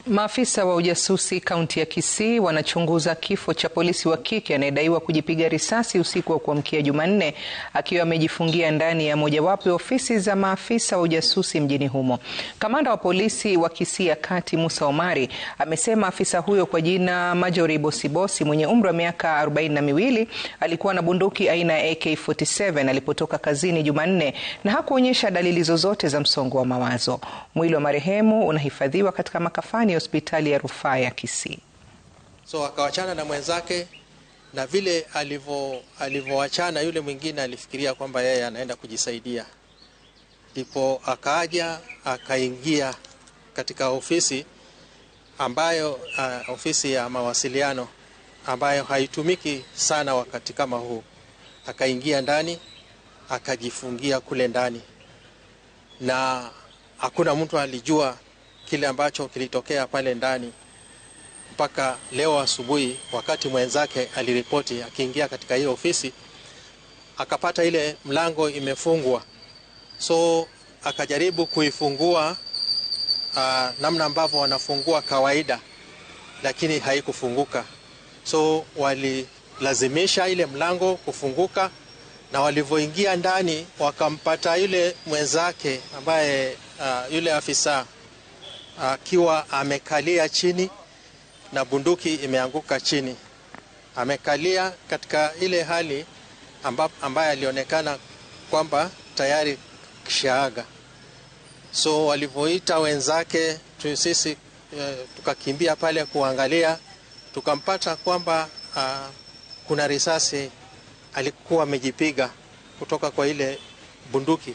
Maafisa wa ujasusi kaunti ya Kisii wanachunguza kifo cha polisi wa kike anayedaiwa kujipiga risasi usiku wa kuamkia Jumanne akiwa amejifungia ndani ya mojawapo ya ofisi za maafisa wa ujasusi mjini humo. Kamanda wa polisi wa Kisii ya Kati, Musa Omari, amesema afisa huyo kwa jina Majori Bosibosi mwenye umri wa miaka 42 alikuwa na bunduki aina ya AK-47 alipotoka kazini Jumanne na hakuonyesha dalili zozote za msongo wa mawazo. Mwili wa marehemu unahifadhiwa katika makafani ya hospitali ya rufaa ya Kisii. So akawachana na mwenzake, na vile alivyoachana yule mwingine alifikiria kwamba yeye anaenda kujisaidia. Ndipo akaja akaingia katika ofisi ambayo ofisi ya mawasiliano ambayo haitumiki sana wakati kama huu. Akaingia ndani, akajifungia kule ndani. Na hakuna mtu alijua kile ambacho kilitokea pale ndani mpaka leo asubuhi, wakati mwenzake aliripoti akiingia katika hiyo ofisi akapata ile mlango imefungwa. So akajaribu kuifungua namna ambavyo wanafungua kawaida, lakini haikufunguka. So walilazimisha ile mlango kufunguka, na walivyoingia ndani wakampata yule mwenzake ambaye yule afisa akiwa amekalia chini na bunduki imeanguka chini. Amekalia katika ile hali ambaye alionekana kwamba tayari kishaaga. So walivyoita wenzake, sisi tukakimbia pale kuangalia, tukampata kwamba kuna risasi alikuwa amejipiga kutoka kwa ile bunduki.